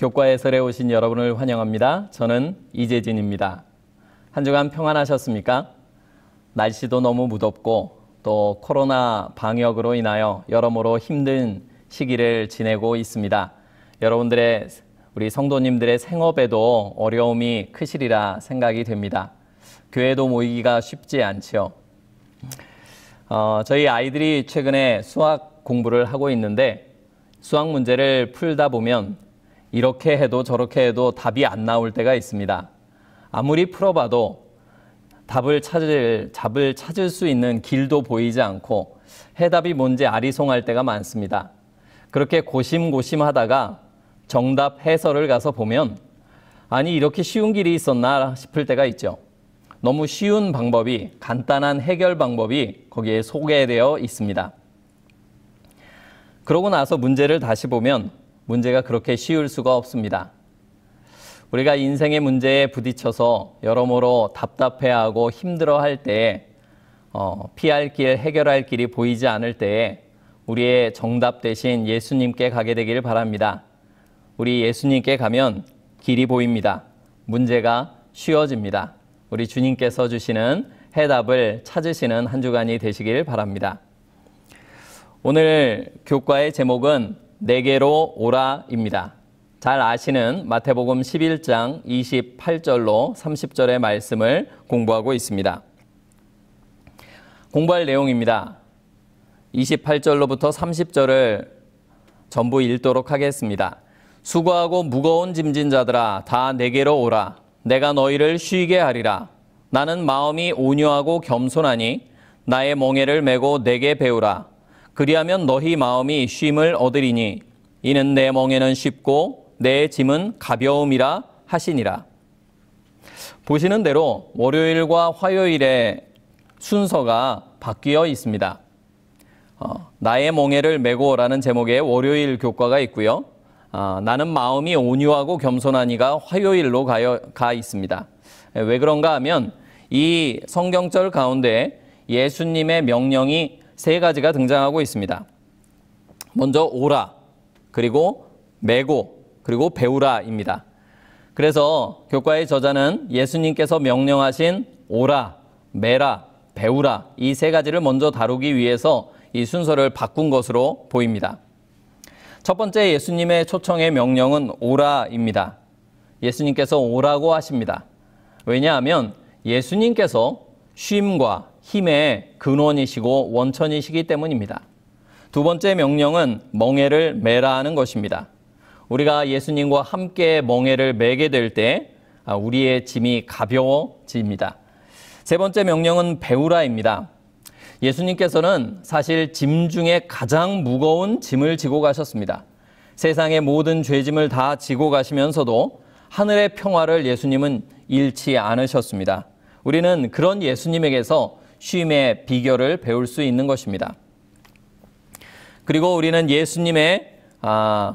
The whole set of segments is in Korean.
교과 해설에 오신 여러분을 환영합니다. 저는 이재진입니다. 한 주간 평안하셨습니까? 날씨도 너무 무덥고 또 코로나 방역으로 인하여 여러모로 힘든 시기를 지내고 있습니다. 여러분들의 우리 성도님들의 생업에도 어려움이 크시리라 생각이 됩니다. 교회도 모이기가 쉽지 않지요. 저희 아이들이 최근에 수학 공부를 하고 있는데 수학 문제를 풀다 보면 이렇게 해도 저렇게 해도 답이 안 나올 때가 있습니다. 아무리 풀어봐도 답을 찾을 수 있는 길도 보이지 않고 해답이 뭔지 아리송할 때가 많습니다. 그렇게 고심고심하다가 정답 해설을 가서 보면 아니 이렇게 쉬운 길이 있었나 싶을 때가 있죠. 너무 쉬운 방법이, 간단한 해결 방법이 거기에 소개되어 있습니다. 그러고 나서 문제를 다시 보면 문제가 그렇게 쉬울 수가 없습니다. 우리가 인생의 문제에 부딪혀서 여러모로 답답해하고 힘들어할 때에 피할 길, 해결할 길이 보이지 않을 때에 우리의 정답 대신 예수님께 가게 되길 바랍니다. 우리 예수님께 가면 길이 보입니다. 문제가 쉬워집니다. 우리 주님께서 주시는 해답을 찾으시는 한 주간이 되시길 바랍니다. 오늘 교과의 제목은 내게로 오라입니다. 잘 아시는 마태복음 11장 28절로 30절의 말씀을 공부하고 있습니다. 공부할 내용입니다. 28절로부터 30절을 전부 읽도록 하겠습니다. 수고하고 무거운 짐진 자들아 다 내게로 오라. 내가 너희를 쉬게 하리라. 나는 마음이 온유하고 겸손하니 나의 멍에를 메고 내게 배우라. 그리하면 너희 마음이 쉼을 얻으리니 이는 내 멍에는 쉽고 내 짐은 가벼움이라 하시니라. 보시는 대로 월요일과 화요일의 순서가 바뀌어 있습니다. 나의 멍에를 메고라는 제목의 월요일 교과가 있고요. 나는 마음이 온유하고 겸손하니가 화요일로 가 있습니다. 왜 그런가 하면 이 성경절 가운데 예수님의 명령이 세 가지가 등장하고 있습니다. 먼저 오라, 그리고 메고, 그리고 배우라입니다. 그래서 교과의 저자는 예수님께서 명령하신 오라, 메라, 배우라 이 세 가지를 먼저 다루기 위해서 이 순서를 바꾼 것으로 보입니다. 첫 번째 예수님의 초청의 명령은 오라입니다. 예수님께서 오라고 하십니다. 왜냐하면 예수님께서 쉼과 힘의 근원이시고 원천이시기 때문입니다. 두 번째 명령은 멍에를 메라 하는 것입니다. 우리가 예수님과 함께 멍에를 메게 될 때 우리의 짐이 가벼워집니다. 세 번째 명령은 배우라입니다. 예수님께서는 사실 짐 중에 가장 무거운 짐을 지고 가셨습니다. 세상의 모든 죄짐을 다 지고 가시면서도 하늘의 평화를 예수님은 잃지 않으셨습니다. 우리는 그런 예수님에게서 쉼의 비결을 배울 수 있는 것입니다. 그리고 우리는 예수님의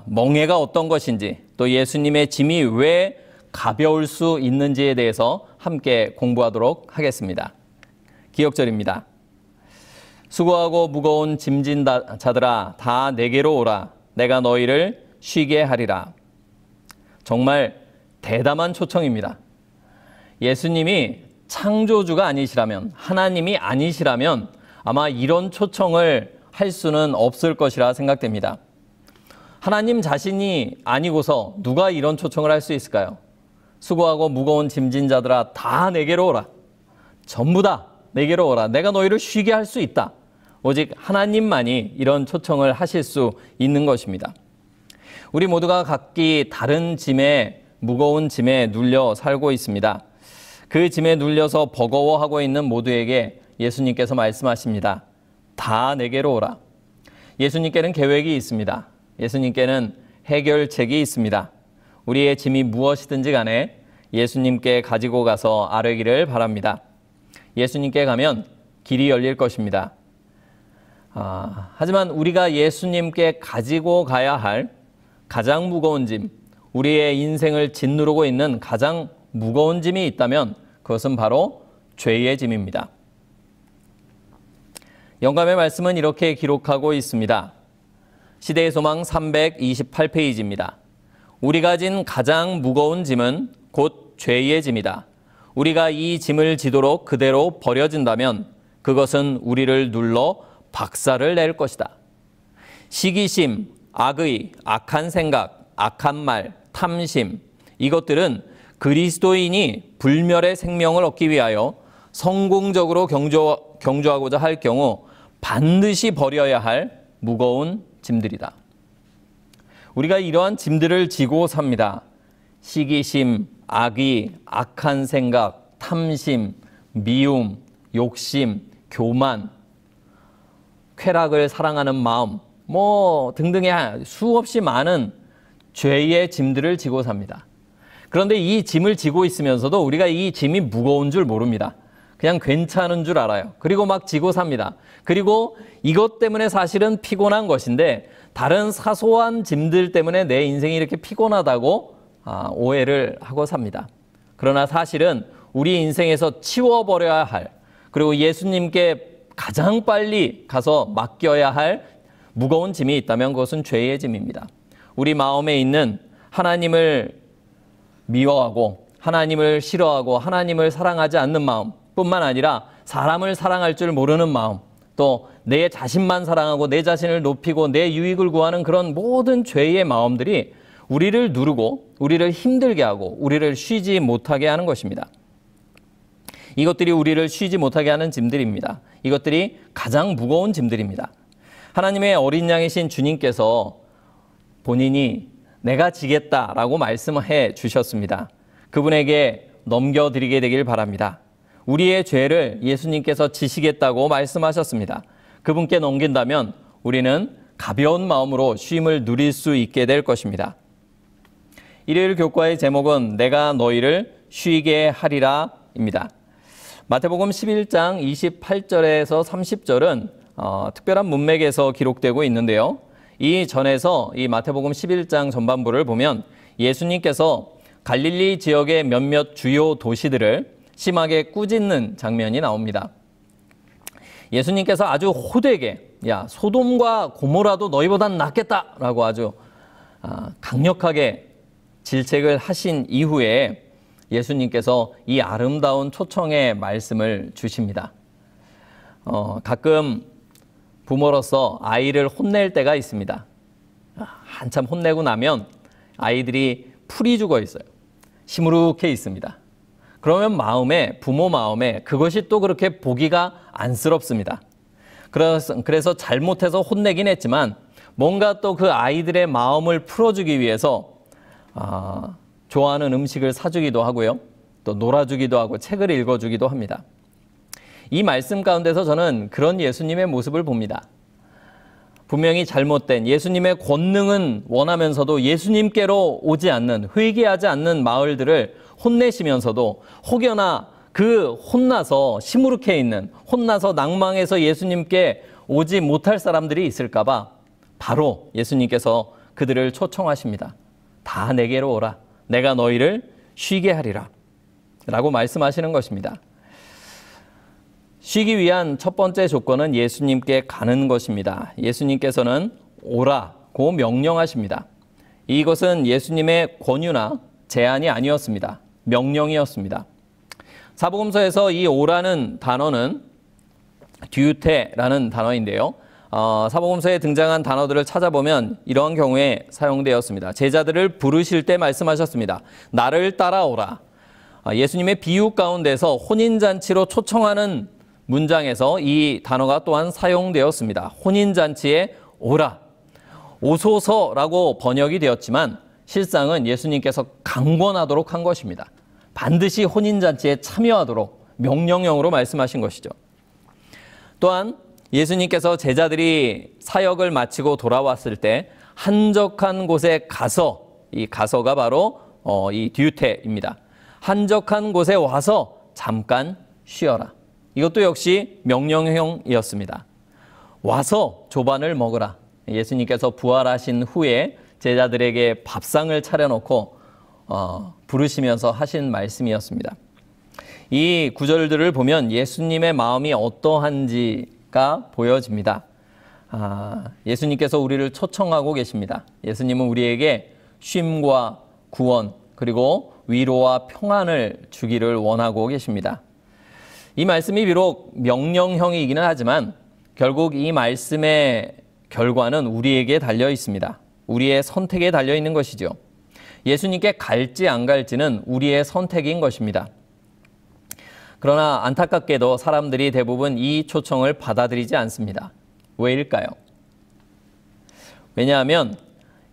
멍에가 어떤 것인지 또 예수님의 짐이 왜 가벼울 수 있는지에 대해서 함께 공부하도록 하겠습니다. 기억절입니다. 수고하고 무거운 짐진 자들아 다 내게로 오라. 내가 너희를 쉬게 하리라. 정말 대담한 초청입니다. 예수님이 창조주가 아니시라면, 하나님이 아니시라면 아마 이런 초청을 할 수는 없을 것이라 생각됩니다. 하나님 자신이 아니고서 누가 이런 초청을 할 수 있을까요? 수고하고 무거운 짐진 자들아 다 내게로 오라. 전부 다 내게로 오라. 내가 너희를 쉬게 할 수 있다. 오직 하나님만이 이런 초청을 하실 수 있는 것입니다. 우리 모두가 각기 다른 짐에, 무거운 짐에 눌려 살고 있습니다. 그 짐에 눌려서 버거워하고 있는 모두에게 예수님께서 말씀하십니다. 다 내게로 오라. 예수님께는 계획이 있습니다. 예수님께는 해결책이 있습니다. 우리의 짐이 무엇이든지 간에 예수님께 가지고 가서 아뢰기를 바랍니다. 예수님께 가면 길이 열릴 것입니다. 하지만 우리가 예수님께 가지고 가야 할 가장 무거운 짐, 우리의 인생을 짓누르고 있는 가장 무거운 짐이 있다면 그것은 바로 죄의 짐입니다. 영감의 말씀은 이렇게 기록하고 있습니다. 시대의 소망 328페이지입니다. 우리가 진 가장 무거운 짐은 곧 죄의 짐이다. 우리가 이 짐을 지도록 그대로 버려진다면 그것은 우리를 눌러 박살을 낼 것이다. 시기심, 악의, 악한 생각, 악한 말, 탐심, 이것들은 그리스도인이 불멸의 생명을 얻기 위하여 성공적으로 경주하고자 할 경우 반드시 버려야 할 무거운 짐들이다. 우리가 이러한 짐들을 지고 삽니다. 시기심, 악의, 악한 생각, 탐심, 미움, 욕심, 교만, 쾌락을 사랑하는 마음, 등등의 수없이 많은 죄의 짐들을 지고 삽니다. 그런데 이 짐을 지고 있으면서도 우리가 이 짐이 무거운 줄 모릅니다. 그냥 괜찮은 줄 알아요. 그리고 막 지고 삽니다. 그리고 이것 때문에 사실은 피곤한 것인데 다른 사소한 짐들 때문에 내 인생이 이렇게 피곤하다고 오해를 하고 삽니다. 그러나 사실은 우리 인생에서 치워버려야 할, 그리고 예수님께 가장 빨리 가서 맡겨야 할 무거운 짐이 있다면 그것은 죄의 짐입니다. 우리 마음에 있는 하나님을 미워하고 하나님을 싫어하고 하나님을 사랑하지 않는 마음 뿐만 아니라 사람을 사랑할 줄 모르는 마음, 또 내 자신만 사랑하고 내 자신을 높이고 내 유익을 구하는 그런 모든 죄의 마음들이 우리를 누르고 우리를 힘들게 하고 우리를 쉬지 못하게 하는 것입니다. 이것들이 우리를 쉬지 못하게 하는 짐들입니다. 이것들이 가장 무거운 짐들입니다. 하나님의 어린 양이신 주님께서 본인이 내가 지겠다라고 말씀해 주셨습니다. 그분에게 넘겨드리게 되길 바랍니다. 우리의 죄를 예수님께서 지시겠다고 말씀하셨습니다. 그분께 넘긴다면 우리는 가벼운 마음으로 쉼을 누릴 수 있게 될 것입니다. 일요일 교과의 제목은 내가 너희를 쉬게 하리라 입니다. 마태복음 11장 28절에서 30절은 특별한 문맥에서 기록되고 있는데요. 이 전에서 이 마태복음 11장 전반부를 보면 예수님께서 갈릴리 지역의 몇몇 주요 도시들을 심하게 꾸짖는 장면이 나옵니다. 예수님께서 아주 호되게 야 소돔과 고모라도 너희보단 낫겠다라고 아주 강력하게 질책을 하신 이후에 예수님께서 이 아름다운 초청의 말씀을 주십니다. 가끔 부모로서 아이를 혼낼 때가 있습니다. 한참 혼내고 나면 아이들이 풀이 죽어 있어요. 시무룩해 있습니다. 그러면 부모 마음에 그것이 또 그렇게 보기가 안쓰럽습니다. 그래서 잘못해서 혼내긴 했지만 뭔가 또 그 아이들의 마음을 풀어주기 위해서 좋아하는 음식을 사주기도 하고요. 또 놀아주기도 하고 책을 읽어주기도 합니다. 이 말씀 가운데서 저는 그런 예수님의 모습을 봅니다. 분명히 잘못된 예수님의 권능은 원하면서도 예수님께로 오지 않는, 회개하지 않는 마을들을 혼내시면서도 혹여나 그 혼나서 시무룩해 있는, 혼나서 낭망해서 예수님께 오지 못할 사람들이 있을까 봐 바로 예수님께서 그들을 초청하십니다. 다 내게로 오라. 내가 너희를 쉬게 하리라. 라고 말씀하시는 것입니다. 쉬기 위한 첫 번째 조건은 예수님께 가는 것입니다. 예수님께서는 오라고 명령하십니다. 이것은 예수님의 권유나 제안이 아니었습니다. 명령이었습니다. 사복음서에서 이 오라는 단어는 듀테라는 단어인데요. 사복음서에 등장한 단어들을 찾아보면 이러한 경우에 사용되었습니다. 제자들을 부르실 때 말씀하셨습니다. 나를 따라오라. 예수님의 비유 가운데서 혼인잔치로 초청하는 문장에서 이 단어가 또한 사용되었습니다. 혼인잔치에 오라. 오소서라고 번역이 되었지만 실상은 예수님께서 강권하도록 한 것입니다. 반드시 혼인잔치에 참여하도록 명령형으로 말씀하신 것이죠. 또한 예수님께서 제자들이 사역을 마치고 돌아왔을 때 한적한 곳에 가서, 이 가서가 바로 이 듀테입니다. 한적한 곳에 와서 잠깐 쉬어라. 이것도 역시 명령형이었습니다. 와서 조반을 먹으라. 예수님께서 부활하신 후에 제자들에게 밥상을 차려놓고 부르시면서 하신 말씀이었습니다. 이 구절들을 보면 예수님의 마음이 어떠한지가 보여집니다. 예수님께서 우리를 초청하고 계십니다. 예수님은 우리에게 쉼과 구원, 그리고 위로와 평안을 주기를 원하고 계십니다. 이 말씀이 비록 명령형이기는 하지만 결국 이 말씀의 결과는 우리에게 달려 있습니다. 우리의 선택에 달려 있는 것이죠. 예수님께 갈지 안 갈지는 우리의 선택인 것입니다. 그러나 안타깝게도 사람들이 대부분 이 초청을 받아들이지 않습니다. 왜일까요? 왜냐하면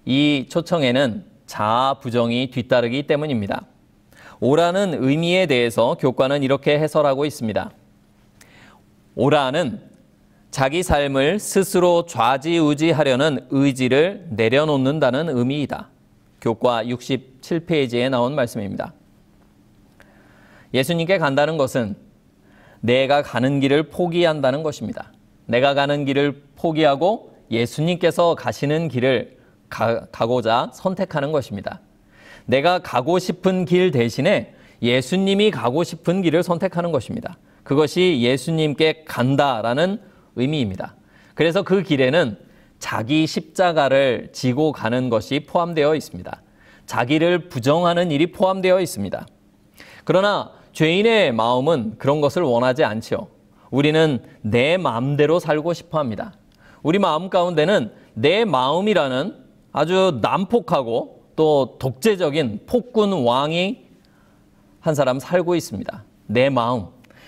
이 초청에는 자아 부정이 뒤따르기 때문입니다. 오라는 의미에 대해서 교과는 이렇게 해설하고 있습니다. 오라는 자기 삶을 스스로 좌지우지하려는 의지를 내려놓는다는 의미이다. 교과 67페이지에 나온 말씀입니다. 예수님께 간다는 것은 내가 가는 길을 포기한다는 것입니다. 내가 가는 길을 포기하고 예수님께서 가시는 길을 가고자 선택하는 것입니다. 내가 가고 싶은 길 대신에 예수님이 가고 싶은 길을 선택하는 것입니다. 그것이 예수님께 간다라는 의미입니다. 그래서 그 길에는 자기 십자가를 지고 가는 것이 포함되어 있습니다. 자기를 부정하는 일이 포함되어 있습니다. 그러나 죄인의 마음은 그런 것을 원하지 않지요. 우리는 내 마음대로 살고 싶어 합니다. 우리 마음 가운데는 내 마음이라는 아주 난폭하고 또 독재적인 폭군 왕이 한 사람 살고 있습니다. 내 마음.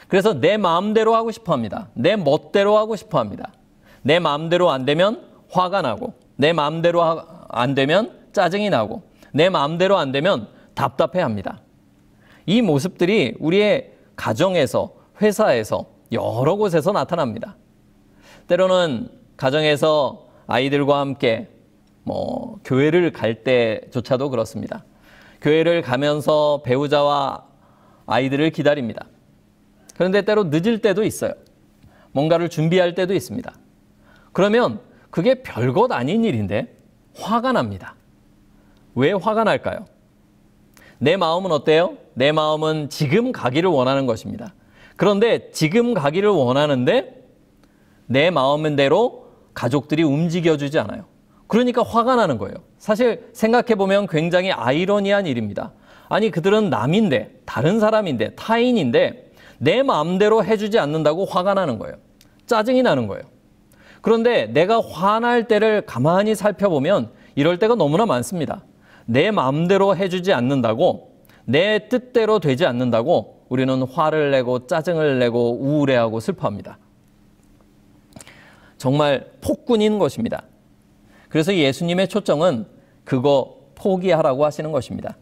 그래서 내 마음대로 하고 싶어 합니다. 내 멋대로 하고 싶어 합니다. 내 마음대로 안 되면 화가 나고, 내 마음대로 안 되면 짜증이 나고, 내 마음대로 안 되면 답답해 합니다. 이 모습들이 우리의 가정에서, 회사에서, 여러 곳에서 나타납니다. 때로는 가정에서 아이들과 함께 교회를 갈 때조차도 그렇습니다. 교회를 가면서 배우자와 아이들을 기다립니다. 그런데 때로 늦을 때도 있어요. 뭔가를 준비할 때도 있습니다. 그러면 그게 별것 아닌 일인데 화가 납니다. 왜 화가 날까요? 내 마음은 어때요? 내 마음은 지금 가기를 원하는 것입니다. 그런데 지금 가기를 원하는데 내 마음대로 가족들이 움직여주지 않아요. 그러니까 화가 나는 거예요. 사실 생각해보면 굉장히 아이러니한 일입니다. 아니 그들은 남인데, 다른 사람인데, 타인인데 내 마음대로 해주지 않는다고 화가 나는 거예요. 짜증이 나는 거예요. 그런데 내가 화날 때를 가만히 살펴보면 이럴 때가 너무나 많습니다. 내 마음대로 해주지 않는다고, 내 뜻대로 되지 않는다고 우리는 화를 내고 짜증을 내고 우울해하고 슬퍼합니다. 정말 폭군인 것입니다. 그래서 예수님의 초청은 그거 포기하라고 하시는 것입니다.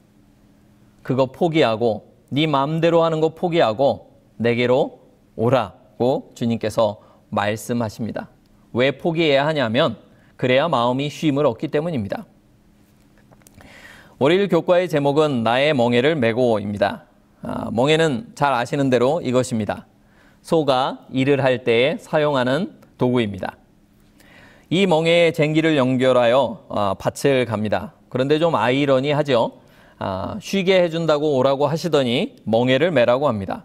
그거 포기하고 네 마음대로 하는 거 포기하고 내게로 오라고 주님께서 말씀하십니다. 왜 포기해야 하냐면 그래야 마음이 쉼을 얻기 때문입니다. 월요일 교과의 제목은 나의 멍에를 메고입니다. 멍에는 잘 아시는 대로 이것입니다. 소가 일을 할 때에 사용하는 도구입니다. 이 멍에에 쟁기를 연결하여 밭을 갑니다. 그런데 좀 아이러니하죠. 쉬게 해준다고 오라고 하시더니 멍에를 매라고 합니다.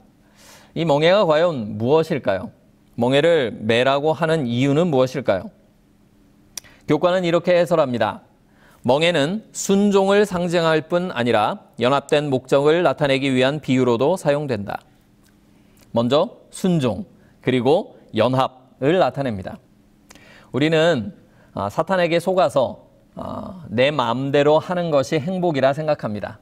이 멍에가 과연 무엇일까요? 멍에를 매라고 하는 이유는 무엇일까요? 교과는 이렇게 해설합니다. 멍에는 순종을 상징할 뿐 아니라 연합된 목적을 나타내기 위한 비유로도 사용된다. 먼저 순종, 그리고 연합을 나타냅니다. 우리는 사탄에게 속아서 내 마음대로 하는 것이 행복이라 생각합니다.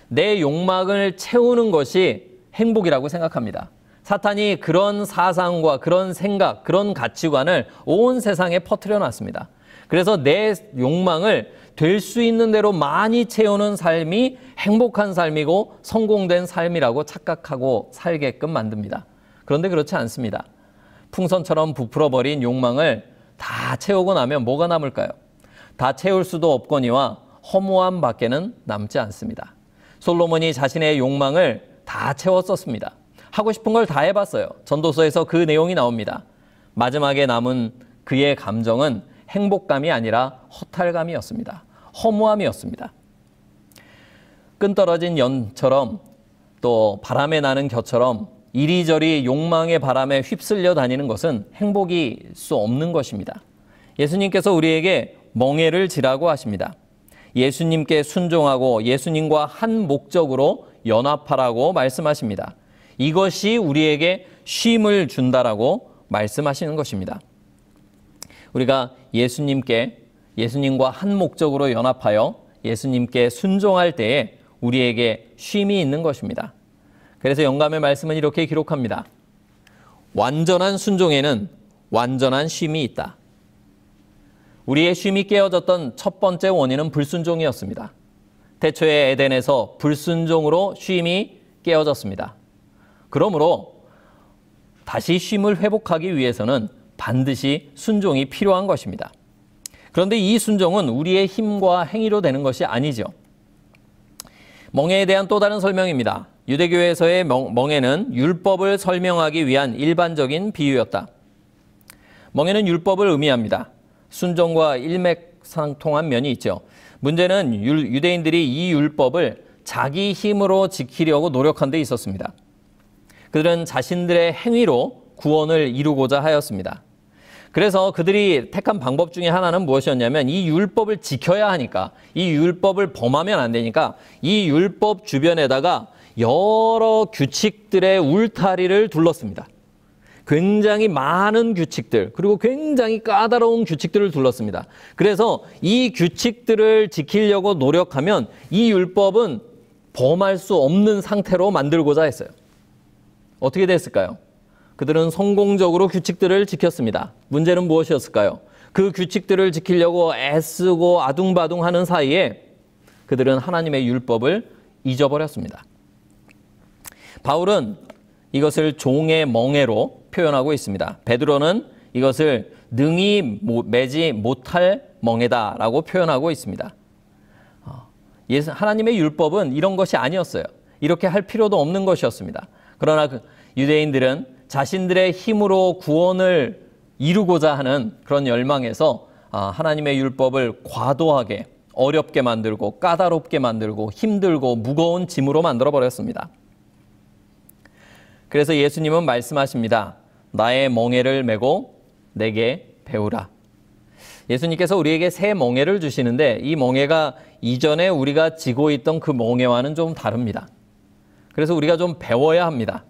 내 욕망을 채우는 것이 행복이라고 생각합니다. 사탄이 그런 사상과 그런 생각, 그런 가치관을 온 세상에 퍼뜨려 놨습니다. 그래서 내 욕망을 될 수 있는 대로 많이 채우는 삶이 행복한 삶이고 성공된 삶이라고 착각하고 살게끔 만듭니다. 그런데 그렇지 않습니다. 풍선처럼 부풀어버린 욕망을 다 채우고 나면 뭐가 남을까요? 다 채울 수도 없거니와 허무함 밖에는 남지 않습니다. 솔로몬이 자신의 욕망을 다 채웠었습니다. 하고 싶은 걸 다 해봤어요. 전도서에서 그 내용이 나옵니다. 마지막에 남은 그의 감정은 행복감이 아니라 허탈감이었습니다. 허무함이었습니다. 끈 떨어진 연처럼 또 바람에 나는 겨처럼 이리저리 욕망의 바람에 휩쓸려 다니는 것은 행복일 수 없는 것입니다. 예수님께서 우리에게 멍에를 지라고 하십니다. 예수님께 순종하고 예수님과 한 목적으로 연합하라고 말씀하십니다. 이것이 우리에게 쉼을 준다라고 말씀하시는 것입니다. 우리가 예수님과 한 목적으로 연합하여 예수님께 순종할 때에 우리에게 쉼이 있는 것입니다. 그래서 영감의 말씀은 이렇게 기록합니다. 완전한 순종에는 완전한 쉼이 있다. 우리의 쉼이 깨어졌던 첫 번째 원인은 불순종이었습니다. 태초에 에덴에서 불순종으로 쉼이 깨어졌습니다. 그러므로 다시 쉼을 회복하기 위해서는 반드시 순종이 필요한 것입니다. 그런데 이 순종은 우리의 힘과 행위로 되는 것이 아니죠. 멍에에 대한 또 다른 설명입니다. 유대교에서의 멍에는 율법을 설명하기 위한 일반적인 비유였다. 멍에는 율법을 의미합니다. 순종과 일맥상통한 면이 있죠. 문제는 유대인들이 이 율법을 자기 힘으로 지키려고 노력한 데 있었습니다. 그들은 자신들의 행위로 구원을 이루고자 하였습니다. 그래서 그들이 택한 방법 중에 하나는 무엇이었냐면 이 율법을 지켜야 하니까, 이 율법을 범하면 안 되니까 이 율법 주변에다가 여러 규칙들의 울타리를 둘렀습니다. 굉장히 많은 규칙들, 그리고 굉장히 까다로운 규칙들을 둘렀습니다. 그래서 이 규칙들을 지키려고 노력하면 이 율법은 범할 수 없는 상태로 만들고자 했어요. 어떻게 됐을까요? 그들은 성공적으로 규칙들을 지켰습니다. 문제는 무엇이었을까요? 그 규칙들을 지키려고 애쓰고 아둥바둥하는 사이에 그들은 하나님의 율법을 잊어버렸습니다. 바울은 이것을 종의 멍에로 표현하고 있습니다. 베드로는 이것을 능히 매지 못할 멍에다라고 표현하고 있습니다. 하나님의 율법은 이런 것이 아니었어요. 이렇게 할 필요도 없는 것이었습니다. 그러나 유대인들은 자신들의 힘으로 구원을 이루고자 하는 그런 열망에서 하나님의 율법을 과도하게 어렵게 만들고 까다롭게 만들고 힘들고 무거운 짐으로 만들어버렸습니다. 그래서 예수님은 말씀하십니다. 나의 멍에를 메고 내게 배우라. 예수님께서 우리에게 새 멍에를 주시는데 이 멍에가 이전에 우리가 지고 있던 그 멍에와는 좀 다릅니다. 그래서 우리가 좀 배워야 합니다.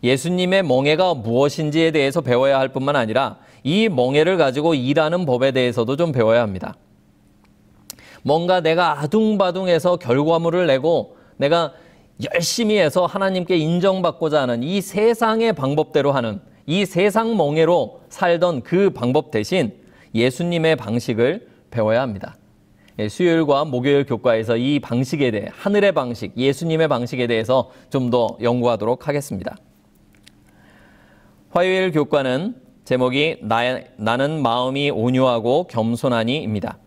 예수님의 멍에가 무엇인지에 대해서 배워야 할 뿐만 아니라 이 멍에를 가지고 일하는 법에 대해서도 좀 배워야 합니다. 뭔가 내가 아둥바둥해서 결과물을 내고 내가 열심히 해서 하나님께 인정받고자 하는 이 세상의 방법대로 하는 이 세상 멍에로 살던 그 방법 대신 예수님의 방식을 배워야 합니다. 수요일과 목요일 교과에서 이 방식에 대해 하늘의 방식, 예수님의 방식에 대해서 좀 더 연구하도록 하겠습니다. 화요일 교과는 제목이 나는 마음이 온유하고 겸손하니입니다.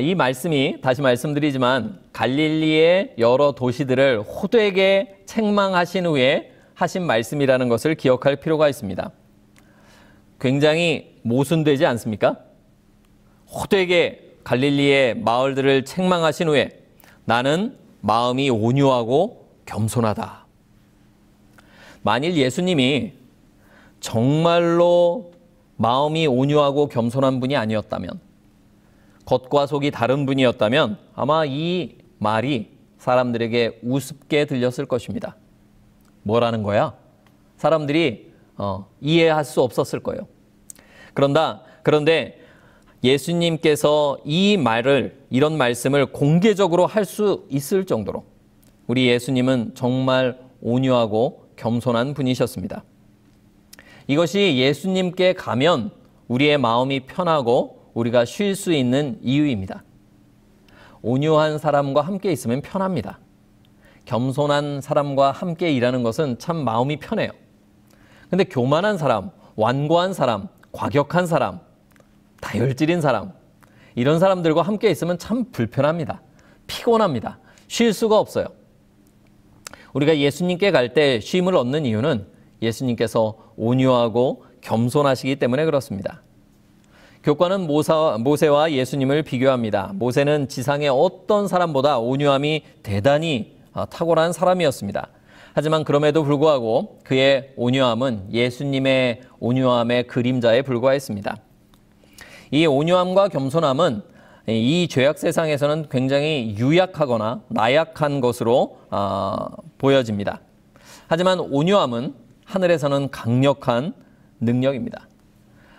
이 말씀이 다시 말씀드리지만 갈릴리의 여러 도시들을 호되게 책망하신 후에 하신 말씀이라는 것을 기억할 필요가 있습니다. 굉장히 모순되지 않습니까? 호되게 갈릴리의 마을들을 책망하신 후에 나는 마음이 온유하고 겸손하다. 만일 예수님이 정말로 마음이 온유하고 겸손한 분이 아니었다면, 겉과 속이 다른 분이었다면 아마 이 말이 사람들에게 우습게 들렸을 것입니다. 뭐라는 거야? 사람들이 이해할 수 없었을 거예요. 그런데 예수님께서 이런 말씀을 공개적으로 할 수 있을 정도로 우리 예수님은 정말 온유하고 겸손한 분이셨습니다. 이것이 예수님께 가면 우리의 마음이 편하고 우리가 쉴 수 있는 이유입니다. 온유한 사람과 함께 있으면 편합니다. 겸손한 사람과 함께 일하는 것은 참 마음이 편해요. 근데 교만한 사람, 완고한 사람, 과격한 사람, 다혈질인 사람, 이런 사람들과 함께 있으면 참 불편합니다. 피곤합니다. 쉴 수가 없어요. 우리가 예수님께 갈 때 쉼을 얻는 이유는 예수님께서 온유하고 겸손하시기 때문에 그렇습니다. 교과는 모세와 예수님을 비교합니다. 모세는 지상의 어떤 사람보다 온유함이 대단히 탁월한 사람이었습니다. 하지만 그럼에도 불구하고 그의 온유함은 예수님의 온유함의 그림자에 불과했습니다. 이 온유함과 겸손함은 이 죄악 세상에서는 굉장히 유약하거나 나약한 것으로 보여집니다. 하지만 온유함은 하늘에서는 강력한 능력입니다.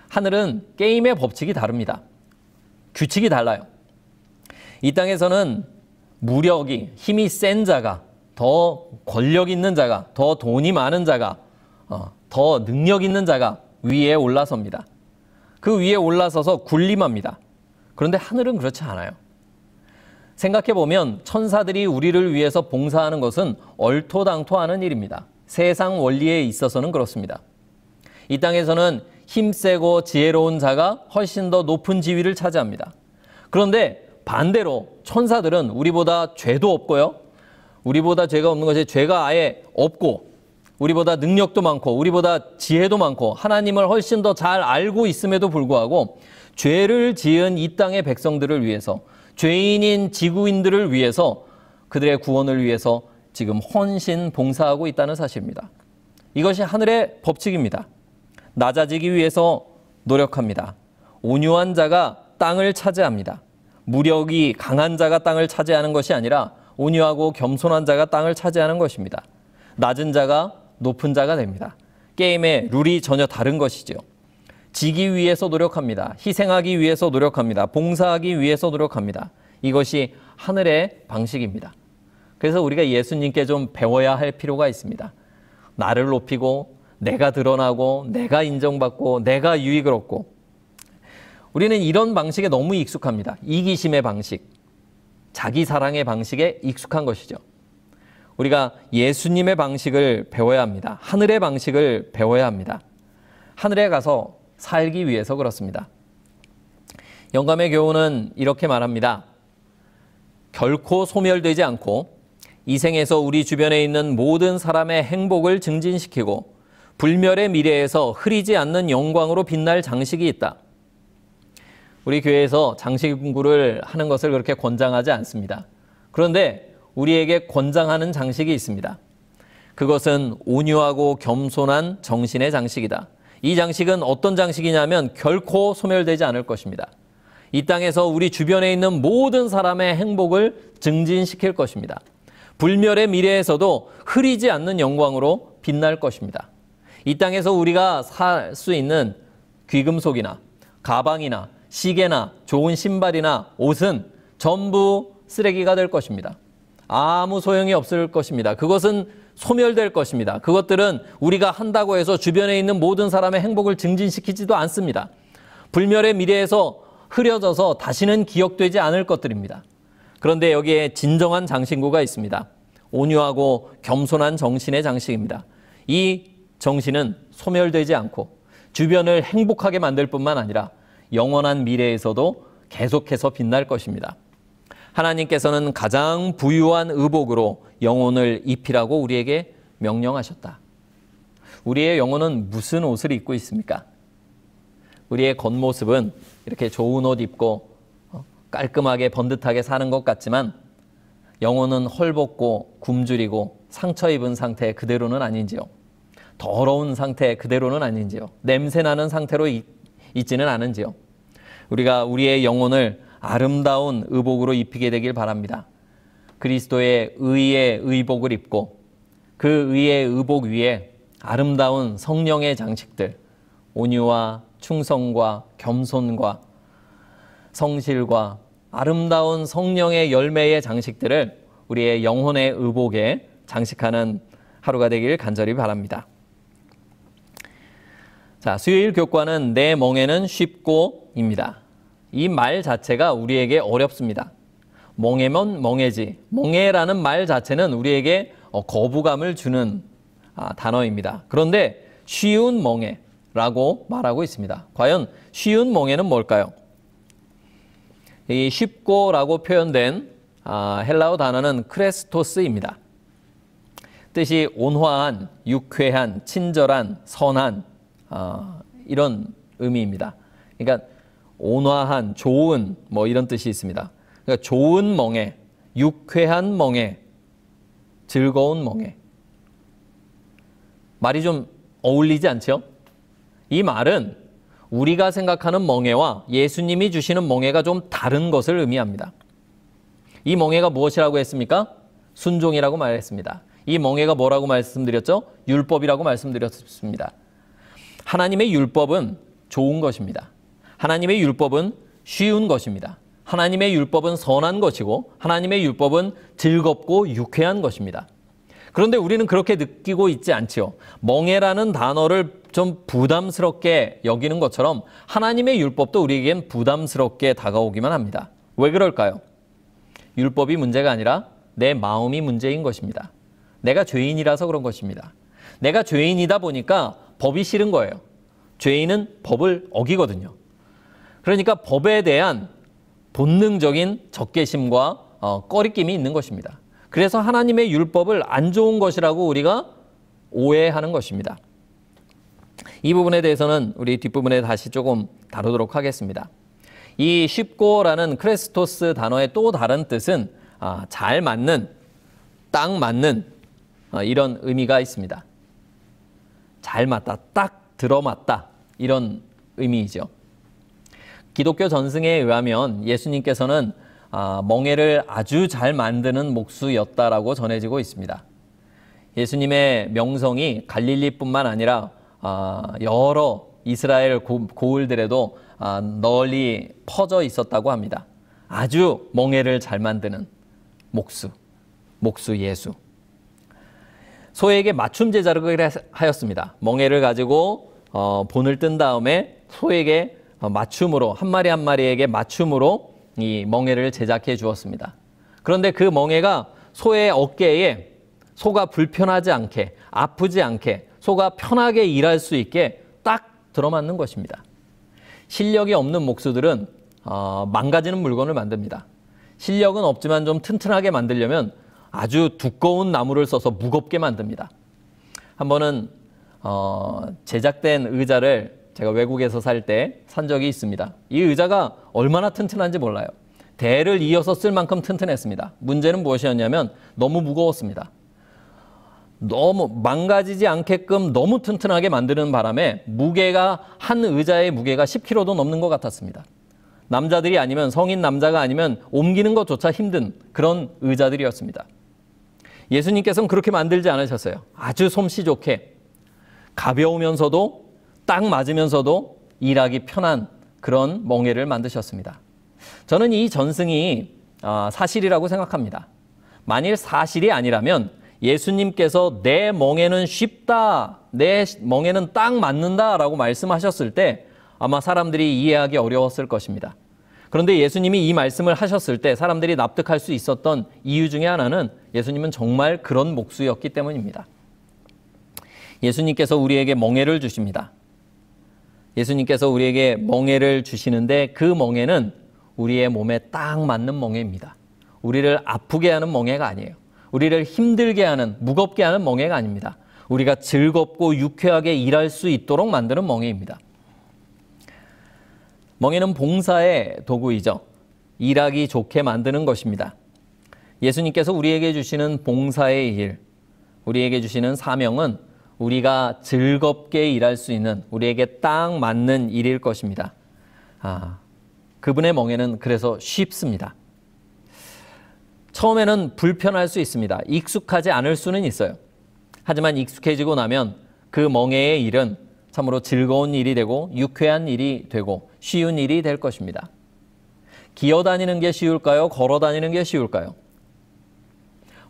하늘은 게임의 법칙이 다릅니다. 규칙이 달라요. 이 땅에서는 무력이, 힘이 센 자가, 더 권력 있는 자가, 더 돈이 많은 자가, 더 능력 있는 자가 위에 올라섭니다. 그 위에 올라서서 군림합니다. 그런데 하늘은 그렇지 않아요. 생각해보면 천사들이 우리를 위해서 봉사하는 것은 얼토당토하는 일입니다. 세상 원리에 있어서는 그렇습니다. 이 땅에서는 힘세고 지혜로운 자가 훨씬 더 높은 지위를 차지합니다. 그런데 반대로 천사들은 우리보다 죄도 없고요. 우리보다 죄가 없는 것이 죄가 아예 없고 우리보다 능력도 많고 우리보다 지혜도 많고 하나님을 훨씬 더 잘 알고 있음에도 불구하고 죄를 지은 이 땅의 백성들을 위해서 죄인인 지구인들을 위해서 그들의 구원을 위해서 지금 헌신 봉사하고 있다는 사실입니다. 이것이 하늘의 법칙입니다. 낮아지기 위해서 노력합니다. 온유한 자가 땅을 차지합니다. 무력이 강한 자가 땅을 차지하는 것이 아니라 온유하고 겸손한 자가 땅을 차지하는 것입니다. 낮은 자가 높은 자가 됩니다. 게임의 룰이 전혀 다른 것이죠. 지기 위해서 노력합니다. 희생하기 위해서 노력합니다. 봉사하기 위해서 노력합니다. 이것이 하늘의 방식입니다. 그래서 우리가 예수님께 좀 배워야 할 필요가 있습니다. 나를 높이고 내가 드러나고 내가 인정받고 내가 유익을 얻고 우리는 이런 방식에 너무 익숙합니다. 이기심의 방식, 자기 사랑의 방식에 익숙한 것이죠. 우리가 예수님의 방식을 배워야 합니다. 하늘의 방식을 배워야 합니다. 하늘에 가서 살기 위해서 그렇습니다. 영감의 교훈은 이렇게 말합니다. 결코 소멸되지 않고 이 생에서 우리 주변에 있는 모든 사람의 행복을 증진시키고 불멸의 미래에서 흐리지 않는 영광으로 빛날 장식이 있다. 우리 교회에서 장식공구를 하는 것을 그렇게 권장하지 않습니다. 그런데 우리에게 권장하는 장식이 있습니다. 그것은 온유하고 겸손한 정신의 장식이다. 이 장식은 어떤 장식이냐면 결코 소멸되지 않을 것입니다. 이 땅에서 우리 주변에 있는 모든 사람의 행복을 증진시킬 것입니다. 불멸의 미래에서도 흐리지 않는 영광으로 빛날 것입니다. 이 땅에서 우리가 살 수 있는 귀금속이나 가방이나 시계나 좋은 신발이나 옷은 전부 쓰레기가 될 것입니다. 아무 소용이 없을 것입니다. 그것은 소멸될 것입니다. 그것들은 우리가 한다고 해서 주변에 있는 모든 사람의 행복을 증진시키지도 않습니다. 불멸의 미래에서 흐려져서 다시는 기억되지 않을 것들입니다. 그런데 여기에 진정한 장신구가 있습니다. 온유하고 겸손한 정신의 장식입니다. 이 정신은 소멸되지 않고 주변을 행복하게 만들 뿐만 아니라 영원한 미래에서도 계속해서 빛날 것입니다. 하나님께서는 가장 부유한 의복으로 영혼을 입히라고 우리에게 명령하셨다. 우리의 영혼은 무슨 옷을 입고 있습니까? 우리의 겉모습은 이렇게 좋은 옷 입고 깔끔하게 번듯하게 사는 것 같지만 영혼은 헐벗고 굶주리고 상처 입은 상태 그대로는 아닌지요. 더러운 상태 그대로는 아닌지요. 냄새나는 상태로 있지는 않은지요. 우리가 우리의 영혼을 아름다운 의복으로 입히게 되길 바랍니다. 그리스도의 의의 의복을 입고 그 의의 의복 위에 아름다운 성령의 장식들, 온유와 충성과 겸손과 성실과 아름다운 성령의 열매의 장식들을 우리의 영혼의 의복에 장식하는 하루가 되길 간절히 바랍니다. 자, 수요일 교과는 내 멍에는 쉽고입니다. 이 말 자체가 우리에게 어렵습니다. 멍에면 멍에지. 멍에라는 말 자체는 우리에게 거부감을 주는 단어입니다. 그런데 쉬운 멍에라고 말하고 있습니다. 과연 쉬운 멍에는 뭘까요? 이 쉽고라고 표현된 헬라어 단어는 크레스토스입니다. 뜻이 온화한, 유쾌한, 친절한, 선한 이런 의미입니다. 그러니까 온화한, 좋은 뭐 이런 뜻이 있습니다. 그러니까 좋은 멍에, 유쾌한 멍에, 즐거운 멍에. 말이 좀 어울리지 않죠? 이 말은 우리가 생각하는 멍에와 예수님이 주시는 멍에가 좀 다른 것을 의미합니다. 이 멍에가 무엇이라고 했습니까? 순종이라고 말했습니다. 이 멍에가 뭐라고 말씀드렸죠? 율법이라고 말씀드렸습니다. 하나님의 율법은 좋은 것입니다. 하나님의 율법은 쉬운 것입니다. 하나님의 율법은 선한 것이고 하나님의 율법은 즐겁고 유쾌한 것입니다. 그런데 우리는 그렇게 느끼고 있지 않지요. 멍에라는 단어를 좀 부담스럽게 여기는 것처럼 하나님의 율법도 우리에겐 부담스럽게 다가오기만 합니다. 왜 그럴까요? 율법이 문제가 아니라 내 마음이 문제인 것입니다. 내가 죄인이라서 그런 것입니다. 내가 죄인이다 보니까 법이 싫은 거예요. 죄인은 법을 어기거든요. 그러니까 법에 대한 본능적인 적개심과 꺼리낌이 있는 것입니다. 그래서 하나님의 율법을 안 좋은 것이라고 우리가 오해하는 것입니다. 이 부분에 대해서는 우리 뒷부분에 다시 조금 다루도록 하겠습니다. 이 쉽고라는 크레스토스 단어의 또 다른 뜻은 잘 맞는, 딱 맞는 이런 의미가 있습니다. 잘 맞다, 딱 들어맞다 이런 의미이죠. 기독교 전승에 의하면 예수님께서는 멍에를 아주 잘 만드는 목수였다라고 전해지고 있습니다. 예수님의 명성이 갈릴리뿐만 아니라 여러 이스라엘 고을들에도 널리 퍼져 있었다고 합니다. 아주 멍에를 잘 만드는 목수 예수. 소에게 맞춤 제자를 하였습니다. 멍에를 가지고 본을 뜬 다음에 소에게 맞춤으로 한 마리 한 마리에게 맞춤으로 이 멍에를 제작해 주었습니다. 그런데 그 멍에가 소의 어깨에 소가 불편하지 않게, 아프지 않게, 소가 편하게 일할 수 있게 딱 들어맞는 것입니다. 실력이 없는 목수들은 망가지는 물건을 만듭니다. 실력은 없지만 좀 튼튼하게 만들려면 아주 두꺼운 나무를 써서 무겁게 만듭니다. 한 번은 제작된 의자를 제가 외국에서 살 때 산 적이 있습니다. 이 의자가 얼마나 튼튼한지 몰라요. 대를 이어서 쓸 만큼 튼튼했습니다. 문제는 무엇이었냐면 너무 무거웠습니다. 너무 망가지지 않게끔 너무 튼튼하게 만드는 바람에 한 의자의 무게가 10kg도 넘는 것 같았습니다. 남자들이 아니면, 성인 남자가 아니면 옮기는 것조차 힘든 그런 의자들이었습니다. 예수님께서는 그렇게 만들지 않으셨어요. 아주 솜씨 좋게 가벼우면서도 딱 맞으면서도 일하기 편한 그런 멍에를 만드셨습니다. 저는 이 전승이 사실이라고 생각합니다. 만일 사실이 아니라면 예수님께서 내 멍에는 쉽다, 내 멍에는 딱 맞는다 라고 말씀하셨을 때 아마 사람들이 이해하기 어려웠을 것입니다. 그런데 예수님이 이 말씀을 하셨을 때 사람들이 납득할 수 있었던 이유 중에 하나는 예수님은 정말 그런 목수였기 때문입니다. 예수님께서 우리에게 멍에를 주십니다. 예수님께서 우리에게 멍에를 주시는데 그 멍에는 우리의 몸에 딱 맞는 멍에입니다. 우리를 아프게 하는 멍에가 아니에요. 우리를 힘들게 하는, 무겁게 하는 멍에가 아닙니다. 우리가 즐겁고 유쾌하게 일할 수 있도록 만드는 멍에입니다. 멍에는 봉사의 도구이죠. 일하기 좋게 만드는 것입니다. 예수님께서 우리에게 주시는 봉사의 일, 우리에게 주시는 사명은 우리가 즐겁게 일할 수 있는, 우리에게 딱 맞는 일일 것입니다. 그분의 멍에는 그래서 쉽습니다. 처음에는 불편할 수 있습니다. 익숙하지 않을 수는 있어요. 하지만 익숙해지고 나면 그 멍에의 일은 참으로 즐거운 일이 되고 유쾌한 일이 되고 쉬운 일이 될 것입니다. 기어다니는 게 쉬울까요? 걸어다니는 게 쉬울까요?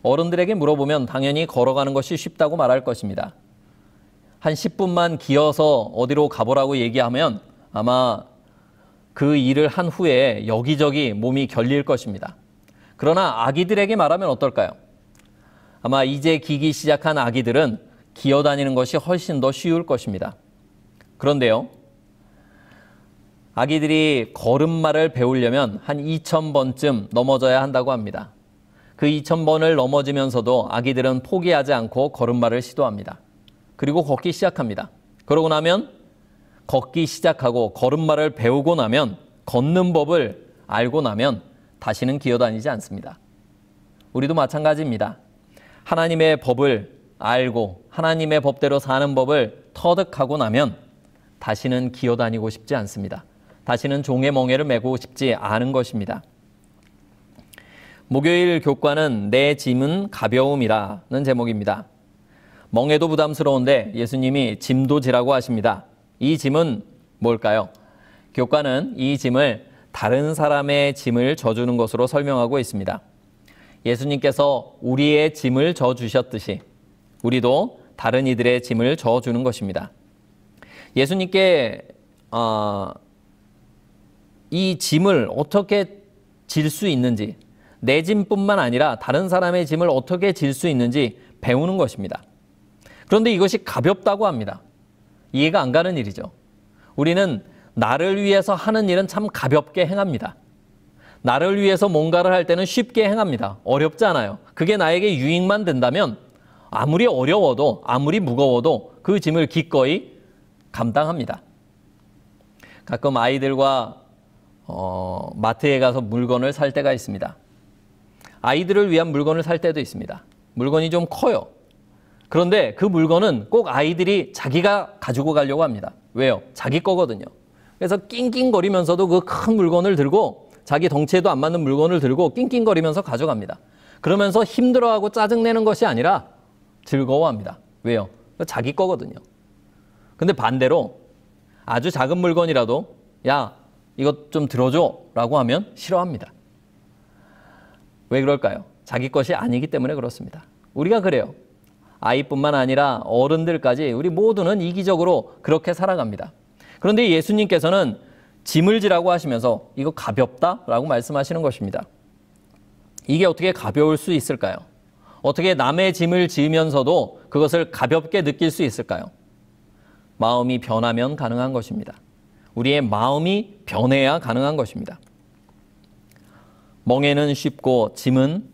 어른들에게 물어보면 당연히 걸어가는 것이 쉽다고 말할 것입니다. 한 10분만 기어서 어디로 가보라고 얘기하면 아마 그 일을 한 후에 여기저기 몸이 결릴 것입니다. 그러나 아기들에게 말하면 어떨까요? 아마 이제 기기 시작한 아기들은 기어다니는 것이 훨씬 더 쉬울 것입니다. 그런데요, 아기들이 걸음마를 배우려면 한 2000번쯤 넘어져야 한다고 합니다. 그 2000번을 넘어지면서도 아기들은 포기하지 않고 걸음마를 시도합니다. 그리고 걷기 시작합니다. 그러고 나면 걷기 시작하고 걸음마를 배우고 나면, 걷는 법을 알고 나면 다시는 기어다니지 않습니다. 우리도 마찬가지입니다. 하나님의 법을 알고 하나님의 법대로 사는 법을 터득하고 나면 다시는 기어다니고 싶지 않습니다. 다시는 종의 멍에를 메고 싶지 않은 것입니다. 목요일 교과는 내 짐은 가벼움이라는 제목입니다. 멍에도 부담스러운데 예수님이 짐도 지라고 하십니다. 이 짐은 뭘까요? 교과는 이 짐을 다른 사람의 짐을 져주는 것으로 설명하고 있습니다. 예수님께서 우리의 짐을 져주셨듯이 우리도 다른 이들의 짐을 져주는 것입니다. 예수님께 이 짐을 어떻게 질 수 있는지, 내 짐뿐만 아니라 다른 사람의 짐을 어떻게 질 수 있는지 배우는 것입니다. 그런데 이것이 가볍다고 합니다. 이해가 안 가는 일이죠. 우리는 나를 위해서 하는 일은 참 가볍게 행합니다. 나를 위해서 뭔가를 할 때는 쉽게 행합니다. 어렵지 않아요. 그게 나에게 유익만 된다면 아무리 어려워도 아무리 무거워도 그 짐을 기꺼이 감당합니다. 가끔 아이들과 마트에 가서 물건을 살 때가 있습니다. 아이들을 위한 물건을 살 때도 있습니다. 물건이 좀 커요. 그런데 그 물건은 꼭 아이들이 자기가 가지고 가려고 합니다. 왜요? 자기 거거든요. 그래서 낑낑거리면서도 그 큰 물건을 들고 자기 덩치에도 안 맞는 물건을 들고 낑낑거리면서 가져갑니다. 그러면서 힘들어하고 짜증내는 것이 아니라 즐거워합니다. 왜요? 자기 거거든요. 근데 반대로 아주 작은 물건이라도 야, 이것 좀 들어줘 라고 하면 싫어합니다. 왜 그럴까요? 자기 것이 아니기 때문에 그렇습니다. 우리가 그래요. 아이뿐만 아니라 어른들까지 우리 모두는 이기적으로 그렇게 살아갑니다. 그런데 예수님께서는 짐을 지라고 하시면서 이거 가볍다라고 말씀하시는 것입니다. 이게 어떻게 가벼울 수 있을까요? 어떻게 남의 짐을 지으면서도 그것을 가볍게 느낄 수 있을까요? 마음이 변하면 가능한 것입니다. 우리의 마음이 변해야 가능한 것입니다. 멍에는 쉽고 짐은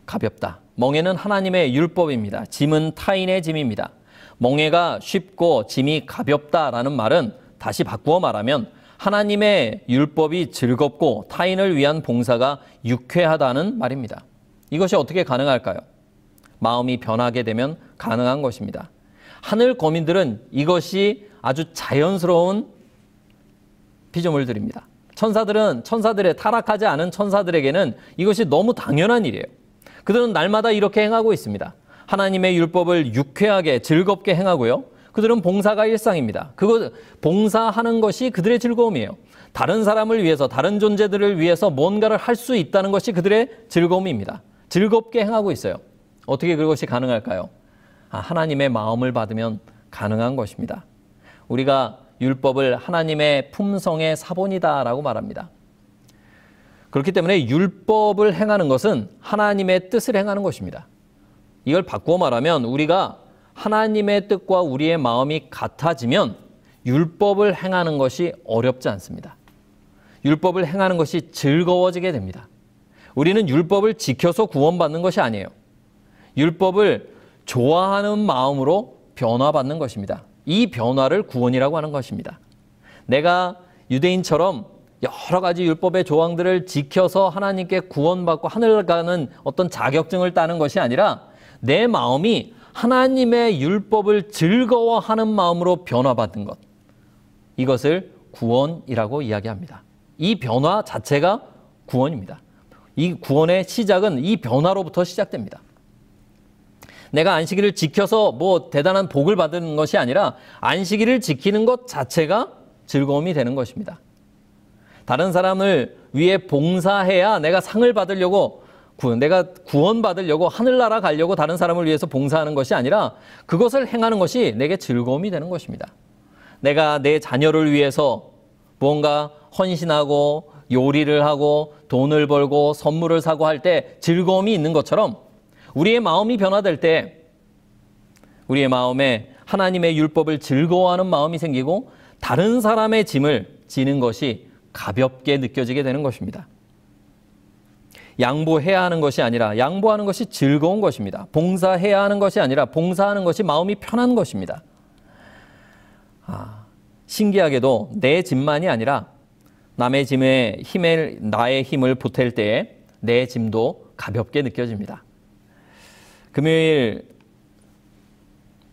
가볍다. 멍에는 하나님의 율법입니다. 짐은 타인의 짐입니다. 멍에가 쉽고 짐이 가볍다라는 말은 다시 바꾸어 말하면 하나님의 율법이 즐겁고 타인을 위한 봉사가 유쾌하다는 말입니다. 이것이 어떻게 가능할까요? 마음이 변하게 되면 가능한 것입니다. 하늘 거민들은 이것이 아주 자연스러운 피조물들입니다. 천사들의 타락하지 않은 천사들에게는 이것이 너무 당연한 일이에요. 그들은 날마다 이렇게 행하고 있습니다. 하나님의 율법을 유쾌하게 즐겁게 행하고요. 그들은 봉사가 일상입니다. 봉사하는 것이 그들의 즐거움이에요. 다른 사람을 위해서, 다른 존재들을 위해서 뭔가를 할 수 있다는 것이 그들의 즐거움입니다. 즐겁게 행하고 있어요. 어떻게 그것이 가능할까요? 하나님의 마음을 받으면 가능한 것입니다. 우리가 율법을 하나님의 품성의 사본이다라고 말합니다. 그렇기 때문에 율법을 행하는 것은 하나님의 뜻을 행하는 것입니다. 이걸 바꾸어 말하면 우리가 하나님의 뜻과 우리의 마음이 같아지면 율법을 행하는 것이 어렵지 않습니다. 율법을 행하는 것이 즐거워지게 됩니다. 우리는 율법을 지켜서 구원받는 것이 아니에요. 율법을 좋아하는 마음으로 변화받는 것입니다. 이 변화를 구원이라고 하는 것입니다. 내가 유대인처럼 여러 가지 율법의 조항들을 지켜서 하나님께 구원받고 하늘 가는 어떤 자격증을 따는 것이 아니라 내 마음이 하나님의 율법을 즐거워하는 마음으로 변화받는 것. 이것을 구원이라고 이야기합니다. 이 변화 자체가 구원입니다. 이 구원의 시작은 이 변화로부터 시작됩니다. 내가 안식일을 지켜서 대단한 복을 받는 것이 아니라 안식일을 지키는 것 자체가 즐거움이 되는 것입니다. 다른 사람을 위해 봉사해야 내가 상을 받으려고, 내가 구원받으려고 하늘나라 가려고 다른 사람을 위해서 봉사하는 것이 아니라 그것을 행하는 것이 내게 즐거움이 되는 것입니다. 내가 내 자녀를 위해서 무언가 헌신하고 요리를 하고 돈을 벌고 선물을 사고 할 때 즐거움이 있는 것처럼 우리의 마음이 변화될 때 우리의 마음에 하나님의 율법을 즐거워하는 마음이 생기고 다른 사람의 짐을 지는 것이 가볍게 느껴지게 되는 것입니다. 양보해야 하는 것이 아니라 양보하는 것이 즐거운 것입니다. 봉사해야 하는 것이 아니라 봉사하는 것이 마음이 편한 것입니다. 신기하게도 내 짐만이 아니라 남의 짐에 나의 힘을 보탤 때에 내 짐도 가볍게 느껴집니다. 금요일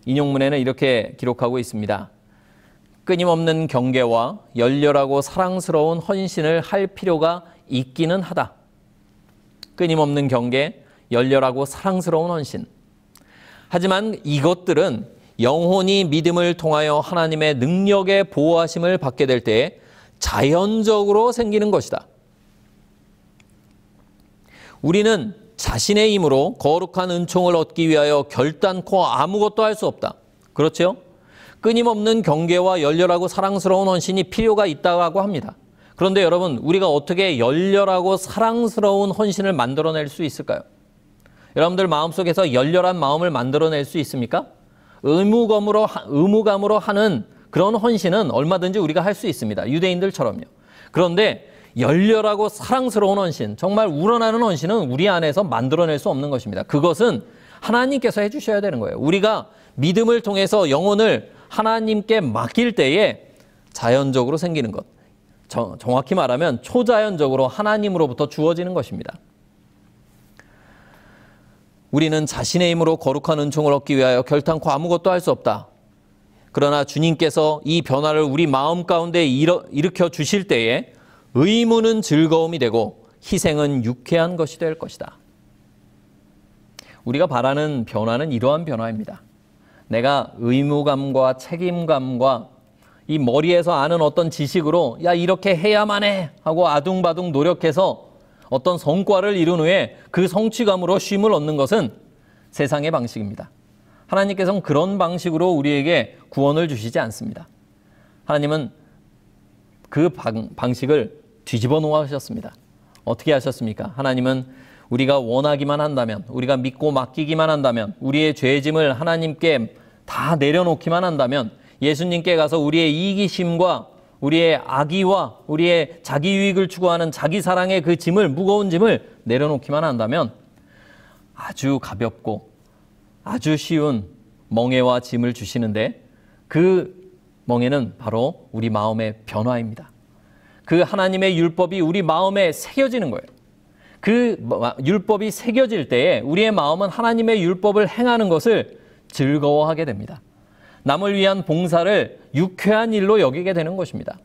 인용문에는 이렇게 기록하고 있습니다. 끊임없는 경계와 열렬하고 사랑스러운 헌신을 할 필요가 있기는 하다. 끊임없는 경계, 열렬하고 사랑스러운 헌신. 하지만 이것들은 영혼이 믿음을 통하여 하나님의 능력의 보호하심을 받게 될 때에 자연적으로 생기는 것이다. 우리는 자신의 힘으로 거룩한 은총을 얻기 위하여 결단코 아무것도 할 수 없다. 그렇죠? 끊임없는 경계와 열렬하고 사랑스러운 헌신이 필요가 있다고 합니다. 그런데 여러분, 우리가 어떻게 열렬하고 사랑스러운 헌신을 만들어낼 수 있을까요? 여러분들 마음속에서 열렬한 마음을 만들어낼 수 있습니까? 의무감으로 하는 그런 헌신은 얼마든지 우리가 할 수 있습니다. 유대인들처럼요. 그런데 열렬하고 사랑스러운 헌신, 정말 우러나는 헌신은 우리 안에서 만들어낼 수 없는 것입니다. 그것은 하나님께서 해주셔야 되는 거예요. 우리가 믿음을 통해서 영혼을 하나님께 맡길 때에 자연적으로 생기는 것. 정확히 말하면 초자연적으로 하나님으로부터 주어지는 것입니다. 우리는 자신의 힘으로 거룩한 은총을 얻기 위하여 결단코 아무것도 할 수 없다. 그러나 주님께서 이 변화를 우리 마음 가운데 일으켜 주실 때에 의무는 즐거움이 되고 희생은 유쾌한 것이 될 것이다. 우리가 바라는 변화는 이러한 변화입니다. 내가 의무감과 책임감과 이 머리에서 아는 어떤 지식으로 야 이렇게 해야만 해 하고 아둥바둥 노력해서 어떤 성과를 이룬 후에 그 성취감으로 쉼을 얻는 것은 세상의 방식입니다. 하나님께서는 그런 방식으로 우리에게 구원을 주시지 않습니다. 하나님은 그 방식을 뒤집어 놓으셨습니다. 어떻게 하셨습니까? 하나님은 우리가 원하기만 한다면, 우리가 믿고 맡기기만 한다면, 우리의 죄짐을 하나님께 다 내려놓기만 한다면, 예수님께 가서 우리의 이기심과 우리의 악의와 우리의 자기 유익을 추구하는 자기 사랑의 그 짐을, 무거운 짐을 내려놓기만 한다면 아주 가볍고 아주 쉬운 멍에와 짐을 주시는데 그 멍에는 바로 우리 마음의 변화입니다. 그 하나님의 율법이 우리 마음에 새겨지는 거예요. 그 율법이 새겨질 때에 우리의 마음은 하나님의 율법을 행하는 것을 즐거워하게 됩니다. 남을 위한 봉사를 유쾌한 일로 여기게 되는 것입니다.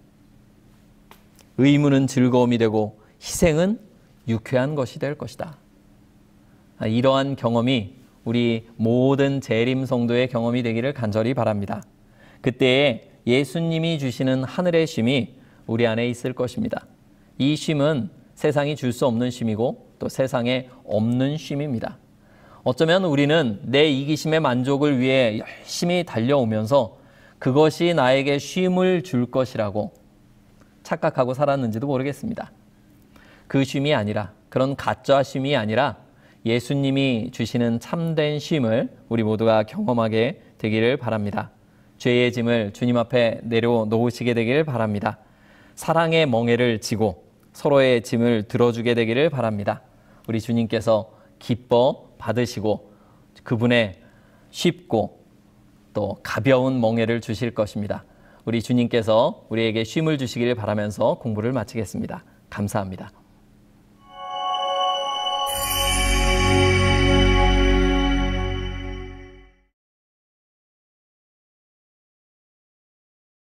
의무는 즐거움이 되고 희생은 유쾌한 것이 될 것이다. 이러한 경험이 우리 모든 재림 성도의 경험이 되기를 간절히 바랍니다. 그때에 예수님이 주시는 하늘의 쉼이 우리 안에 있을 것입니다. 이 쉼은 세상이 줄 수 없는 쉼이고 또 세상에 없는 쉼입니다. 어쩌면 우리는 내 이기심의 만족을 위해 열심히 달려오면서 그것이 나에게 쉼을 줄 것이라고 착각하고 살았는지도 모르겠습니다. 그 쉼이 아니라, 그런 가짜 쉼이 아니라 예수님이 주시는 참된 쉼을 우리 모두가 경험하게 되기를 바랍니다. 죄의 짐을 주님 앞에 내려놓으시게 되기를 바랍니다. 사랑의 멍에를 지고 서로의 짐을 들어주게 되기를 바랍니다. 우리 주님께서 기뻐 받으시고 그분의 쉽고 또 가벼운 멍에를 주실 것입니다. 우리 주님께서 우리에게 쉼을 주시기를 바라면서 공부를 마치겠습니다. 감사합니다.